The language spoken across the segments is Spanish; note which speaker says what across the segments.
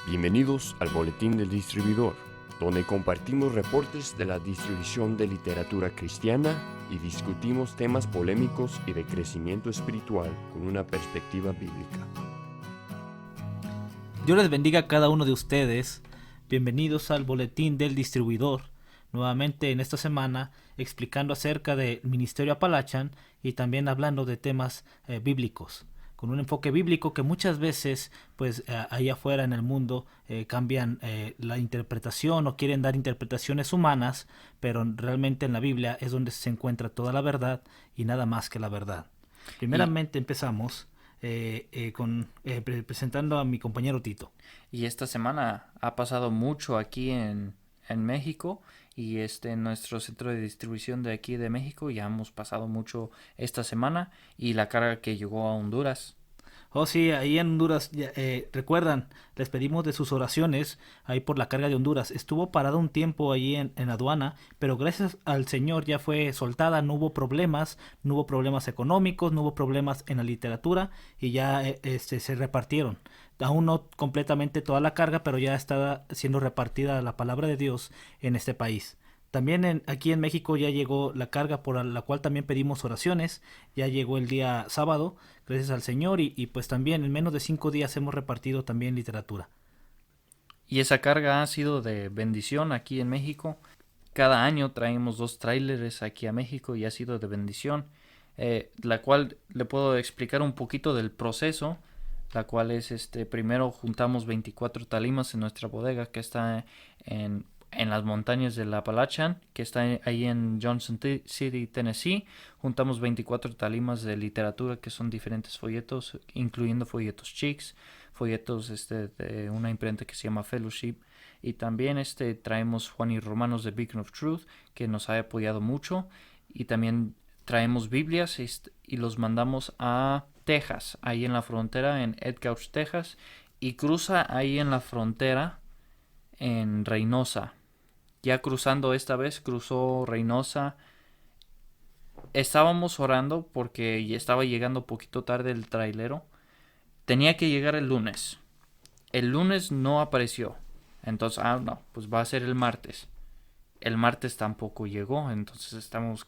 Speaker 1: Bienvenidos al Boletín del Distribuidor, donde compartimos reportes de la distribución de literatura cristiana y discutimos temas polémicos y de crecimiento espiritual con una perspectiva bíblica.
Speaker 2: Dios les bendiga a cada uno de ustedes. Bienvenidos al Boletín del Distribuidor. Nuevamente en esta semana explicando acerca del Ministerio Appalachian y también hablando de temas bíblicos, con un enfoque bíblico que muchas veces pues allá afuera en el mundo cambian la interpretación o quieren dar interpretaciones humanas, pero realmente en la Biblia es donde se encuentra toda la verdad y nada más que la verdad. Primeramente empezamos presentando a mi compañero Tito.
Speaker 3: Y esta semana ha pasado mucho aquí en México y en nuestro centro de distribución de aquí de México ya hemos pasado mucho esta semana y la carga que llegó a Honduras.
Speaker 2: Oh sí, ahí en Honduras, recuerdan, les pedimos de sus oraciones ahí por la carga de Honduras. Estuvo parada un tiempo ahí en aduana, pero gracias al Señor ya fue soltada, no hubo problemas económicos, no hubo problemas en la literatura y ya se repartieron. Aún no completamente toda la carga, pero ya está siendo repartida la palabra de Dios en este país. También aquí en México ya llegó la carga por la cual también pedimos oraciones. Ya llegó el día sábado, gracias al Señor, y pues también en menos de 5 días hemos repartido también literatura.
Speaker 3: Y esa carga ha sido de bendición aquí en México. Cada año traemos 2 tráileres aquí a México y ha sido de bendición, la cual le puedo explicar un poquito del proceso, la cual es primero juntamos 24 talimas en nuestra bodega que está en las montañas del Appalachian, que está ahí en Johnson City, Tennessee. Juntamos 24 talimas de literatura que son diferentes folletos, incluyendo folletos Chicks, folletos de una imprenta que se llama Fellowship, y también traemos Juan y Romanos de Beacon of Truth, que nos ha apoyado mucho, y también traemos Biblias y los mandamos a Texas, ahí en la frontera, en Edgouch, Texas, y cruza ahí en la frontera en Reynosa. Ya cruzando esta vez, cruzó Reynosa. Estábamos orando porque ya estaba llegando poquito tarde el trailero. Tenía que llegar el lunes. El lunes no apareció. Entonces, no, pues va a ser el martes. El martes tampoco llegó. Entonces estamos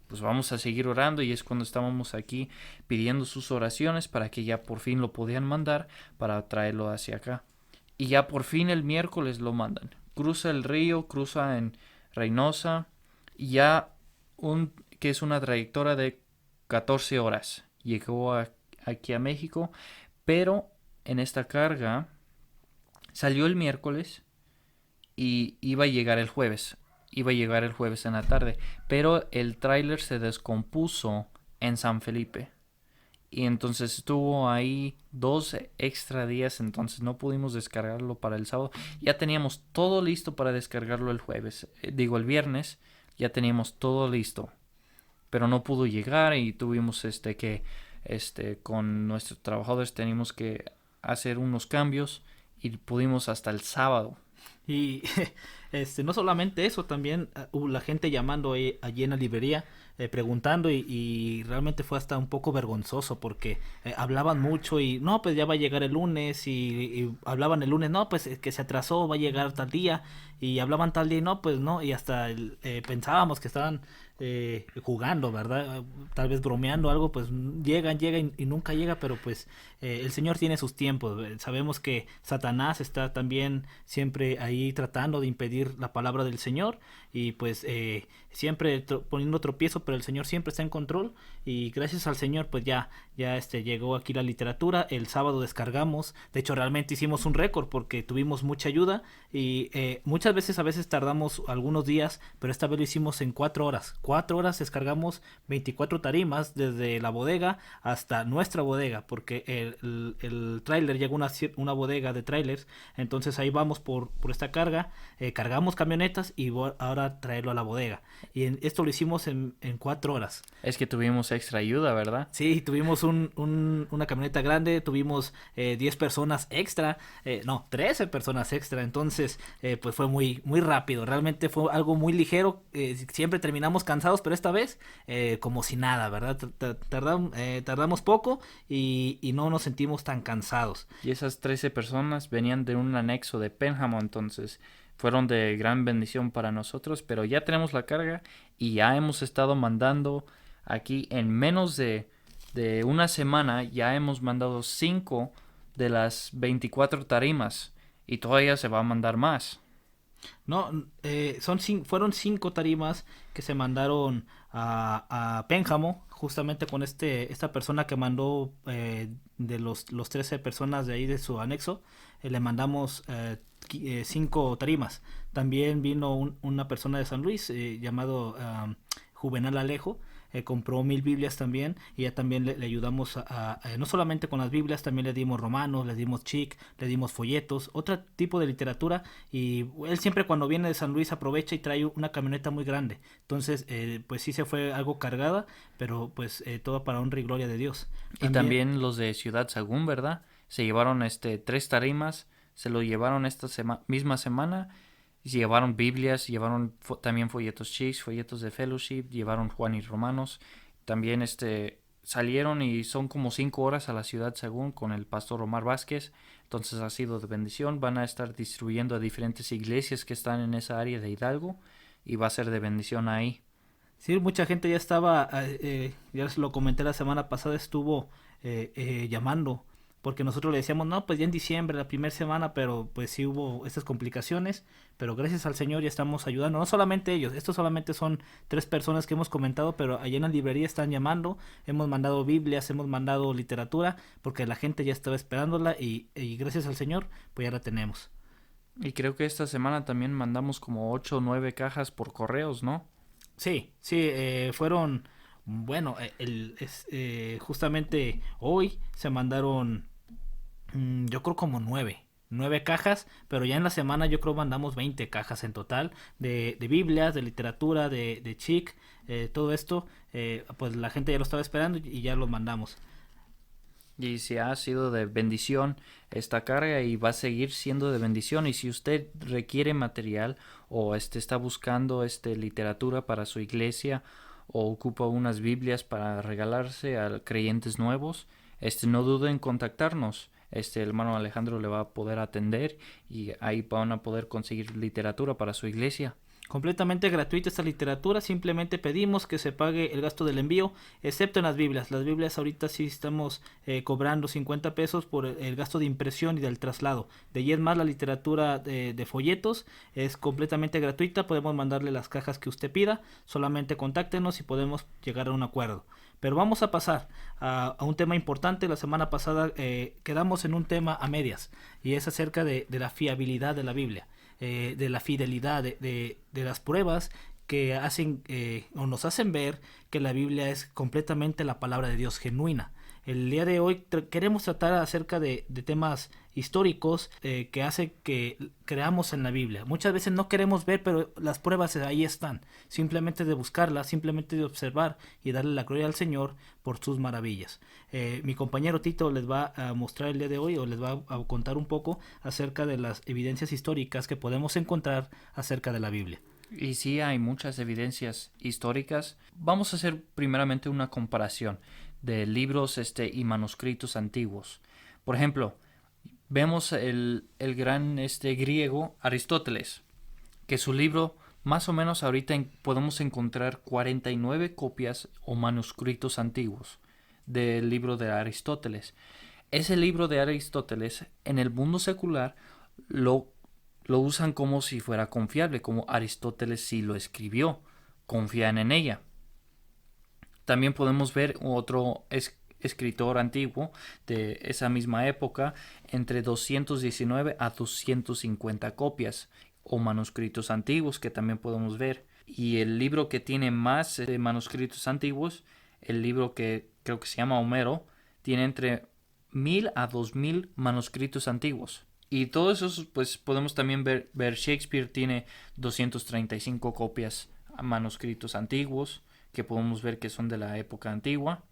Speaker 3: pues vamos a seguir orando, y es cuando estábamos aquí pidiendo sus oraciones para que ya por fin lo podían mandar para traerlo hacia acá. Y ya por fin el miércoles lo mandan. Cruza el río, cruza en Reynosa, y ya que es una trayectoria de 14 horas. Llegó aquí a México, pero en esta carga salió el miércoles y iba a llegar el jueves. Iba a llegar el jueves en la tarde, pero el tráiler se descompuso en San Felipe. Y entonces estuvo ahí 2 extra días, entonces no pudimos descargarlo para el sábado. Ya teníamos todo listo para descargarlo el jueves, el viernes, ya teníamos todo listo. Pero no pudo llegar y tuvimos con nuestros trabajadores teníamos que hacer unos cambios y pudimos hasta el sábado.
Speaker 2: Y no solamente eso, también hubo la gente llamando allí en la librería preguntando y realmente fue hasta un poco vergonzoso porque hablaban mucho y no, pues ya va a llegar el lunes y hablaban el lunes, no, pues que se atrasó, va a llegar tal día, y hablaban tal día y no, pues no, y hasta pensábamos que estaban jugando, ¿verdad? Tal vez bromeando algo, pues llega y nunca llega, pero pues el Señor tiene sus tiempos. Sabemos que Satanás está también siempre ahí tratando de impedir la palabra del Señor y pues siempre poniendo tropiezo, pero el Señor siempre está en control, y gracias al Señor pues ya llegó aquí la literatura. El sábado descargamos, de hecho realmente hicimos un récord porque tuvimos mucha ayuda y muchas veces a veces tardamos algunos días, pero esta vez lo hicimos en 4 horas. 4 horas descargamos 24 tarimas desde la bodega hasta nuestra bodega, porque el tráiler llega a una bodega de trailers, entonces ahí vamos por esta carga, cargamos camionetas y ahora traerlo a la bodega. Y esto lo hicimos en 4 horas.
Speaker 3: Es que tuvimos extra ayuda, ¿verdad?
Speaker 2: Sí, tuvimos una camioneta grande, tuvimos 10 personas extra, no, 13 personas extra, entonces pues fue muy, muy rápido, realmente fue algo muy ligero, siempre terminamos cansados, pero esta vez como si nada, ¿verdad? Tardamos poco y no nos sentimos tan cansados.
Speaker 3: Y esas 13 personas venían de un anexo de Pénjamo, entonces fueron de gran bendición para nosotros, pero ya tenemos la carga y ya hemos estado mandando aquí en menos de una semana, ya hemos mandado 5 de las 24 tarimas y todavía se va a mandar más.
Speaker 2: No, fueron 5 tarimas que se mandaron a Pénjamo, justamente con esta persona que mandó de los 13 personas de ahí de su anexo, le mandamos 5 tarimas. También vino una persona de San Luis llamado Juvenal Alejo, compró 1000 Biblias también y ya también le ayudamos no solamente con las Biblias, también le dimos Romanos, le dimos Chic, le dimos folletos, otro tipo de literatura, y él siempre cuando viene de San Luis aprovecha y trae una camioneta muy grande, entonces pues sí se fue algo cargada, pero pues todo para honra y gloria de Dios.
Speaker 3: Y también los de Ciudad Sagún, ¿verdad? Se llevaron 3 tarimas, se lo llevaron esta misma semana. Llevaron Biblias, llevaron también folletos Chics, folletos de Fellowship, llevaron Juan y Romanos. También salieron y son como 5 horas a la Ciudad Sagún con el pastor Omar Vázquez. Entonces ha sido de bendición. Van a estar distribuyendo a diferentes iglesias que están en esa área de Hidalgo y va a ser de bendición ahí.
Speaker 2: Sí, mucha gente ya estaba, ya les lo comenté la semana pasada, estuvo llamando, porque nosotros le decíamos, no, pues ya en diciembre, la primera semana, pero pues sí hubo estas complicaciones, pero gracias al Señor ya estamos ayudando, no solamente ellos, estos solamente son 3 personas que hemos comentado, pero allá en la librería están llamando, hemos mandado Biblias, hemos mandado literatura, porque la gente ya estaba esperándola y gracias al Señor, pues ya la tenemos.
Speaker 3: Y creo que esta semana también mandamos como 8 o 9 cajas por correos, ¿no?
Speaker 2: Sí, sí, fueron, bueno, justamente hoy se mandaron, yo creo como 9 cajas, pero ya en la semana yo creo mandamos 20 cajas en total de Biblias, de literatura, de Chic, todo esto, pues la gente ya lo estaba esperando y ya lo mandamos.
Speaker 3: Y si ha sido de bendición esta carga y va a seguir siendo de bendición. Y si usted requiere material o está buscando literatura para su iglesia o ocupa unas Biblias para regalarse a creyentes nuevos, no dude en contactarnos. El hermano Alejandro le va a poder atender y ahí van a poder conseguir literatura para su iglesia.
Speaker 2: Completamente gratuita esta literatura, simplemente pedimos que se pague el gasto del envío, excepto en las Biblias. Las Biblias ahorita sí estamos cobrando 50 pesos por el gasto de impresión y del traslado. De ahí es más, la literatura de folletos es completamente gratuita, podemos mandarle las cajas que usted pida, solamente contáctenos y podemos llegar a un acuerdo. Pero vamos a pasar a un tema importante. La semana pasada quedamos en un tema a medias y es acerca de la fiabilidad de la Biblia. De la fidelidad, de las pruebas que hacen o nos hacen ver que la Biblia es completamente la palabra de Dios genuina. El día de hoy queremos tratar acerca de temas históricos que hacen que creamos en la Biblia. Muchas veces no queremos ver, pero las pruebas ahí están. Simplemente de buscarlas, simplemente de observar y darle la gloria al Señor por sus maravillas. Mi compañero Tito les va a mostrar el día de hoy o les va a contar un poco acerca de las evidencias históricas que podemos encontrar acerca de la Biblia.
Speaker 3: Y sí hay muchas evidencias históricas. Vamos a hacer primeramente una comparación de libros y manuscritos antiguos. Por ejemplo, vemos el gran griego Aristóteles, que su libro más o menos ahorita podemos encontrar 49 copias o manuscritos antiguos del libro de Aristóteles. Ese libro de Aristóteles en el mundo secular lo usan como si fuera confiable, como Aristóteles sí lo escribió, confían en ella. También podemos ver otro escritor antiguo de esa misma época, entre 219 a 250 copias o manuscritos antiguos que también podemos ver. Y el libro que tiene más manuscritos antiguos, el libro que creo que se llama Homero, tiene entre 1000 a 2000 manuscritos antiguos. Y todo eso, pues podemos también ver Shakespeare tiene 235 copias manuscritos antiguos, que podemos ver que son de la época antigua.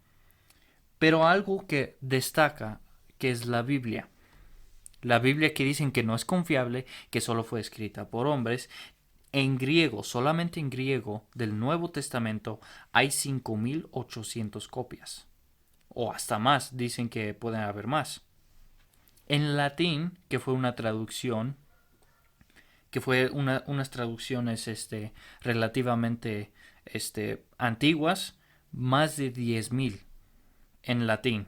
Speaker 3: Pero algo que destaca, que es la Biblia. La Biblia que dicen que no es confiable, que solo fue escrita por hombres. En griego, solamente en griego del Nuevo Testamento hay 5.800 copias. O hasta más, dicen que pueden haber más. En latín, que fue una traducción, que fue unas traducciones relativamente antiguas, más de 10.000 en latín.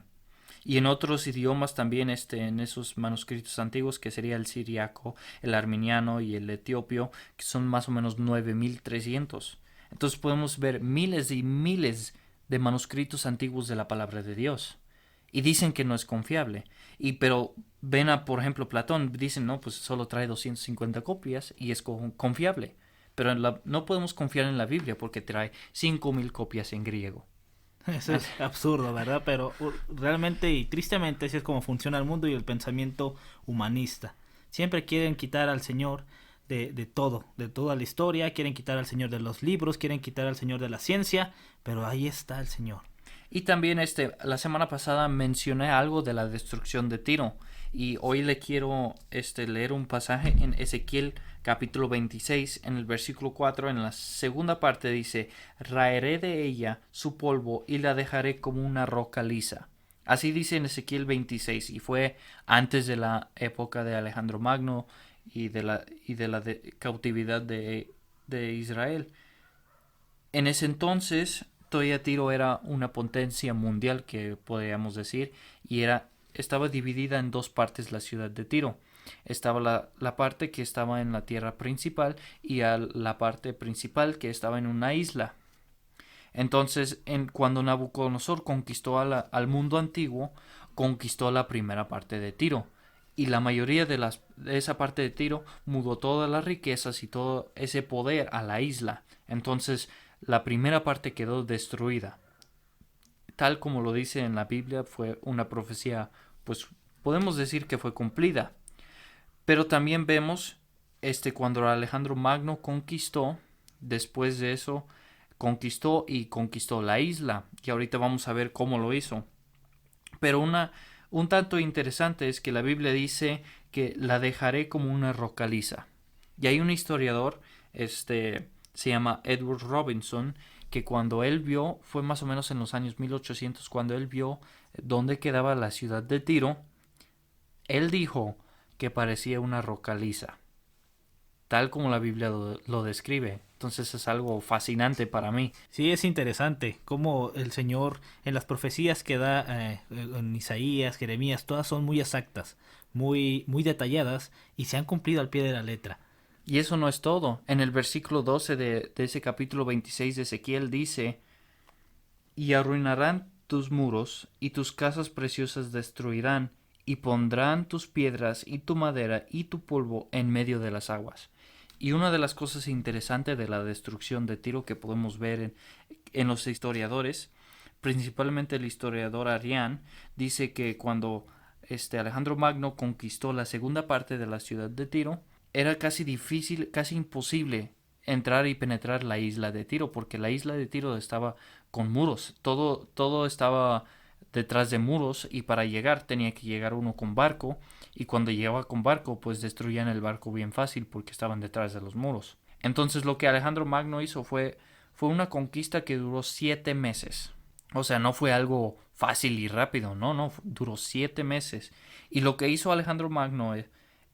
Speaker 3: Y en otros idiomas también, en esos manuscritos antiguos, que sería el siriaco, el armeniano y el etiopio, que son más o menos 9.300. Entonces podemos ver miles y miles de manuscritos antiguos de la palabra de Dios. Y dicen que no es confiable. Pero ven a, por ejemplo, Platón, dicen, no, pues solo trae 250 copias y es confiable. Pero no podemos confiar en la Biblia porque trae 5.000 copias en griego.
Speaker 2: Eso es absurdo, ¿verdad? Pero realmente y tristemente así es como funciona el mundo y el pensamiento humanista. Siempre quieren quitar al Señor de todo, de toda la historia, quieren quitar al Señor de los libros, quieren quitar al Señor de la ciencia, pero ahí está el Señor.
Speaker 3: Y también la semana pasada mencioné algo de la destrucción de Tiro. Y hoy le quiero leer un pasaje en Ezequiel capítulo 26, en el versículo 4, en la segunda parte dice: raeré de ella su polvo y la dejaré como una roca lisa. Así dice en Ezequiel 26, y fue antes de la época de Alejandro Magno y de la cautividad de Israel. En ese entonces todavía Tiro era una potencia mundial, que podríamos decir, y estaba dividida en dos partes la ciudad de Tiro. Estaba la parte que estaba en la tierra principal y la parte principal que estaba en una isla. Entonces, cuando Nabucodonosor conquistó al mundo antiguo, conquistó la primera parte de Tiro. Y la mayoría de esa parte de Tiro mudó todas las riquezas y todo ese poder a la isla. Entonces, la primera parte quedó destruida. Tal como lo dice en la Biblia, fue una profecía, pues podemos decir que fue cumplida. Pero también vemos cuando Alejandro Magno conquistó, después de eso, conquistó la isla. Y ahorita vamos a ver cómo lo hizo. Pero un tanto interesante es que la Biblia dice que la dejaré como una roca lisa. Y hay un historiador, se llama Edward Robinson, que cuando él vio, fue más o menos en los años 1800, cuando él vio dónde quedaba la ciudad de Tiro, él dijo que parecía una roca lisa, tal como la Biblia lo describe. Entonces es algo fascinante para mí.
Speaker 2: Sí, es interesante cómo el Señor en las profecías que da en Isaías, Jeremías, todas son muy exactas, muy, muy detalladas y se han cumplido al pie de la letra.
Speaker 3: Y eso no es todo. En el versículo 12 de ese capítulo 26 de Ezequiel dice: y arruinarán tus muros, y tus casas preciosas destruirán, y pondrán tus piedras, y tu madera, y tu polvo en medio de las aguas. Y una de las cosas interesantes de la destrucción de Tiro que podemos ver en los historiadores, principalmente el historiador Arrián, dice que cuando Alejandro Magno conquistó la segunda parte de la ciudad de Tiro, era casi difícil, casi imposible entrar y penetrar la isla de Tiro, porque la isla de Tiro estaba con muros, todo estaba detrás de muros, y para llegar tenía que llegar uno con barco, y cuando llegaba con barco pues destruían el barco bien fácil porque estaban detrás de los muros. Entonces lo que Alejandro Magno hizo fue una conquista que duró 7 meses. O sea, no fue algo fácil y rápido, no, duró 7 meses. Y lo que hizo Alejandro Magno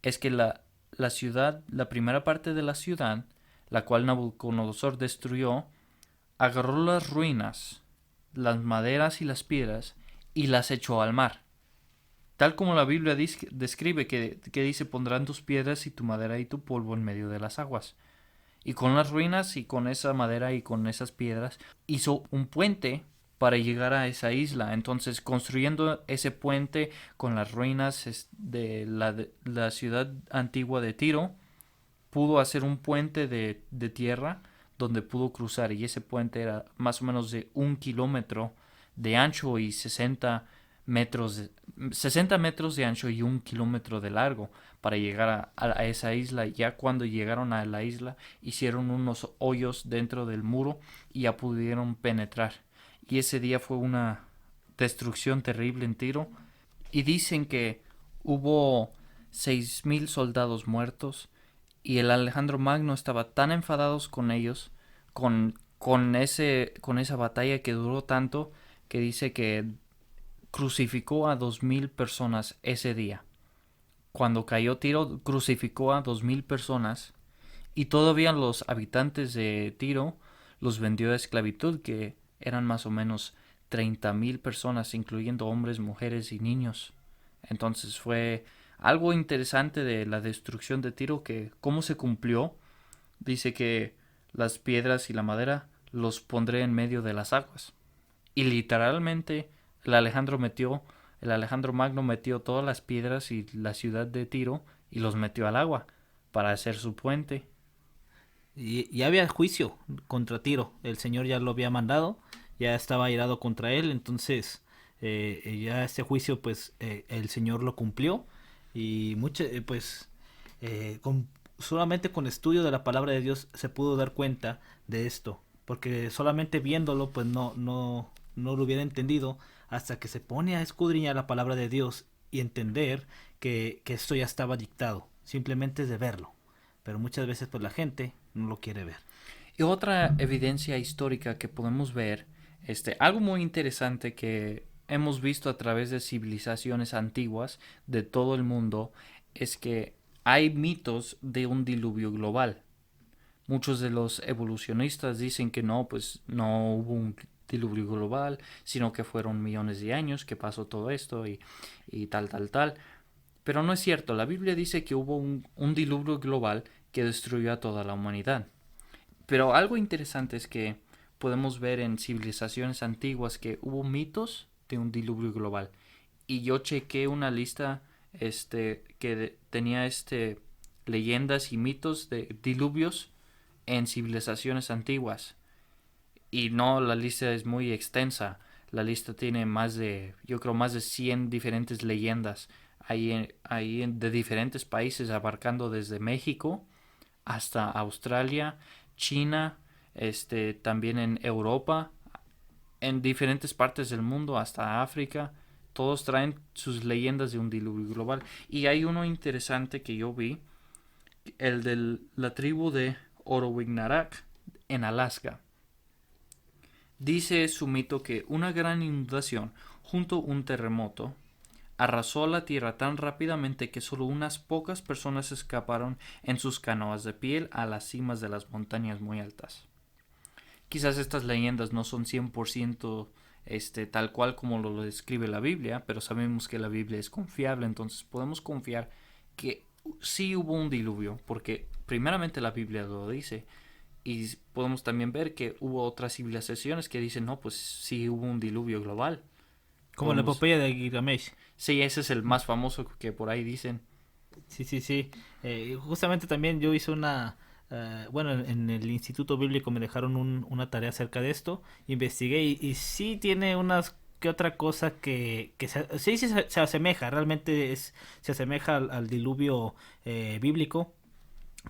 Speaker 3: es que la ciudad, la primera parte de la ciudad, la cual Nabucodonosor destruyó, agarró las ruinas, las maderas y las piedras y las echó al mar. Tal como la Biblia describe, que dice: pondrán tus piedras y tu madera y tu polvo en medio de las aguas. Y con las ruinas y con esa madera y con esas piedras hizo un puente para llegar a esa isla. Entonces, construyendo ese puente con las ruinas de la ciudad antigua de Tiro, pudo hacer un puente de tierra donde pudo cruzar, y ese puente era más o menos de 1 kilómetro de ancho y 60 metros 60 metros de ancho y 1 kilómetro de largo para llegar a esa isla. Ya cuando llegaron a la isla hicieron unos hoyos dentro del muro y ya pudieron penetrar. Y ese día fue una destrucción terrible en Tiro. Y dicen que hubo 6,000 soldados muertos y el Alejandro Magno estaba tan enfadados con ellos, con esa batalla que duró tanto, que dice que crucificó a 2,000 personas ese día. Cuando cayó Tiro, crucificó a 2,000 personas y todavía los habitantes de Tiro los vendió a esclavitud, que eran más o menos 30,000 personas, incluyendo hombres, mujeres y niños. Entonces fue algo interesante de la destrucción de Tiro, que cómo se cumplió. Dice que las piedras y la madera los pondré en medio de las aguas. Y literalmente el Alejandro Magno metió todas las piedras y la ciudad de Tiro y los metió al agua para hacer su puente.
Speaker 2: Y había juicio contra Tiro. El Señor ya lo había mandado, ya estaba airado contra él. Entonces, ya este juicio, pues, el Señor lo cumplió. Y solamente con estudio de la palabra de Dios se pudo dar cuenta de esto. Porque solamente viéndolo, pues no lo hubiera entendido hasta que se pone a escudriñar la palabra de Dios y entender que esto ya estaba dictado. Simplemente es de verlo. Pero muchas veces pues la gente no lo quiere ver.
Speaker 3: Y otra evidencia histórica que podemos ver, algo muy interesante que hemos visto a través de civilizaciones antiguas de todo el mundo, es que hay mitos de un diluvio global. Muchos de los evolucionistas dicen que no, pues no hubo un diluvio global, sino que fueron millones de años que pasó todo esto y tal. Pero no es cierto. La Biblia dice que hubo un diluvio global que destruyó a toda la humanidad. Pero algo interesante es que podemos ver en civilizaciones antiguas que hubo mitos de un diluvio global. Y yo chequé una lista tenía leyendas y mitos de diluvios en civilizaciones antiguas. Y no, la lista es muy extensa. La lista tiene yo creo más de 100 diferentes leyendas. De diferentes países, abarcando desde México hasta Australia, China, también en Europa, en diferentes partes del mundo, hasta África. Todos traen sus leyendas de un diluvio global. Y hay uno interesante que yo vi, el de la tribu de Orowignarak en Alaska. Dice su mito que una gran inundación junto a un terremoto arrasó la tierra tan rápidamente que solo unas pocas personas escaparon en sus canoas de piel a las cimas de las montañas muy altas. Quizás estas leyendas no son 100% tal cual como lo describe la Biblia, pero sabemos que la Biblia es confiable, entonces podemos confiar que sí hubo un diluvio, porque primeramente la Biblia lo dice. Y podemos también ver que hubo otras civilizaciones que dicen, no, pues sí hubo un diluvio global.
Speaker 2: Como la epopeya de Gilgamesh.
Speaker 3: Sí, ese es el más famoso que por ahí dicen.
Speaker 2: Sí. Justamente también yo hice en el Instituto Bíblico me dejaron una tarea acerca de esto. Investigué y sí tiene unas que otra cosa que se asemeja, realmente se asemeja al diluvio bíblico.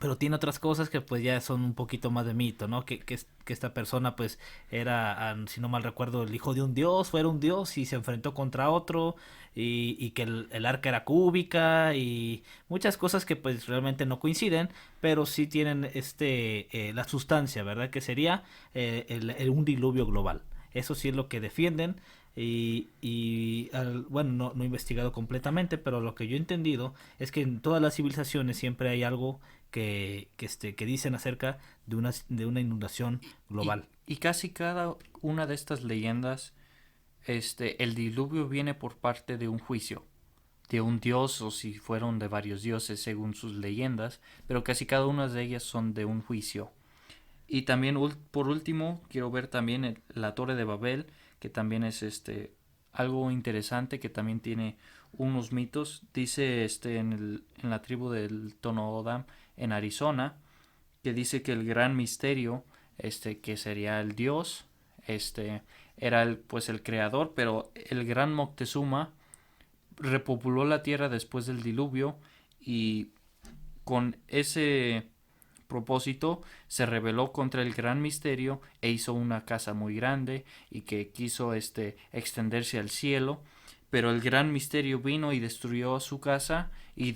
Speaker 2: Pero tiene otras cosas que pues ya son un poquito más de mito, ¿no? Que esta persona pues era, si no mal recuerdo, el hijo de un dios, era un dios y se enfrentó contra otro y que el arca era cúbica y muchas cosas que pues realmente no coinciden, pero sí tienen la sustancia, ¿verdad? Que sería un diluvio global. Eso sí es lo que defienden. Bueno, no he investigado completamente, pero lo que yo he entendido es que en todas las civilizaciones siempre hay algo que dicen acerca de una inundación global.
Speaker 3: Y casi cada una de estas leyendas, el diluvio viene por parte de un juicio, de un dios, o si fueron de varios dioses según sus leyendas, pero casi cada una de ellas son de un juicio. Y también, por último, quiero ver también la Torre de Babel, que también es algo interesante, que también tiene unos mitos. Dice en la tribu del Tonoodam en Arizona, que dice que el gran misterio, que sería el dios, era el creador, pero el gran Moctezuma repopuló la tierra después del diluvio y con ese propósito se rebeló contra el gran misterio e hizo una casa muy grande y que quiso extenderse al cielo, pero el gran misterio vino y destruyó su casa y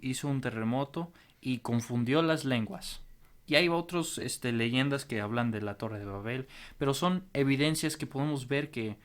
Speaker 3: hizo un terremoto y confundió las lenguas. Y hay otras leyendas que hablan de la Torre de Babel, pero son evidencias que podemos ver que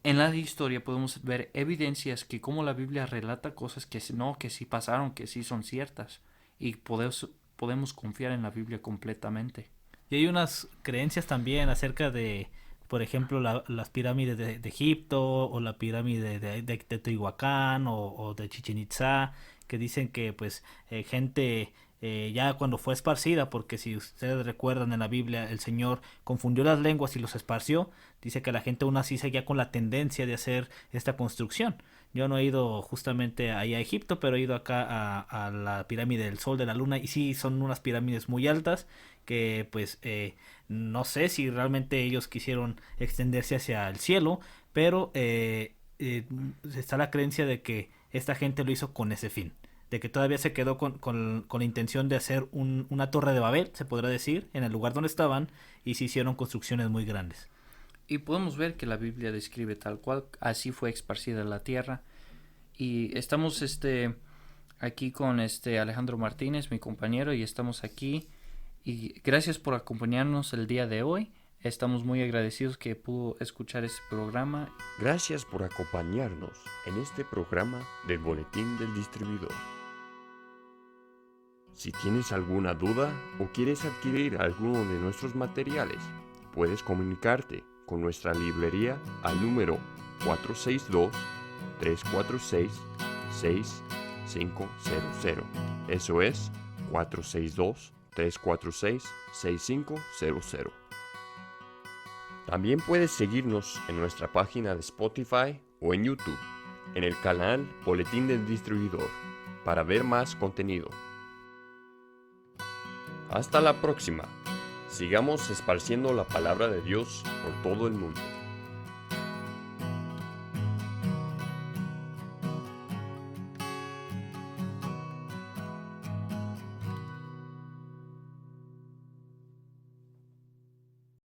Speaker 3: en la historia podemos ver evidencias que como la Biblia relata cosas que sí pasaron, que sí son ciertas, y podemos confiar en la Biblia completamente.
Speaker 2: Y hay unas creencias también acerca de, por ejemplo, las pirámides de Egipto o la pirámide de Teotihuacán o de Chichen Itzá, que dicen que pues gente ya cuando fue esparcida, porque si ustedes recuerdan en la Biblia el Señor confundió las lenguas y los esparció, dice que la gente aún así seguía con la tendencia de hacer esta construcción. Yo no he ido justamente ahí a Egipto, pero he ido acá a la pirámide del Sol, de la Luna, y sí son unas pirámides muy altas que pues no sé si realmente ellos quisieron extenderse hacia el cielo, pero está la creencia de que esta gente lo hizo con ese fin, de que todavía se quedó con la intención de hacer una torre de Babel, se podrá decir, en el lugar donde estaban, y se hicieron construcciones muy grandes.
Speaker 3: Y podemos ver que la Biblia describe tal cual, así fue esparcida la tierra. Y estamos aquí con Alejandro Martínez, mi compañero, y estamos aquí. Y gracias por acompañarnos el día de hoy. Estamos muy agradecidos que pudo escuchar este programa.
Speaker 1: Gracias por acompañarnos en este programa del Boletín del Distribuidor. Si tienes alguna duda o quieres adquirir alguno de nuestros materiales, puedes comunicarte con nuestra librería al número 462-346-6500. Eso es 462-346-6500. También puedes seguirnos en nuestra página de Spotify o en YouTube, en el canal Boletín del Distribuidor, para ver más contenido. Hasta la próxima. Sigamos esparciendo la palabra de Dios por todo el mundo.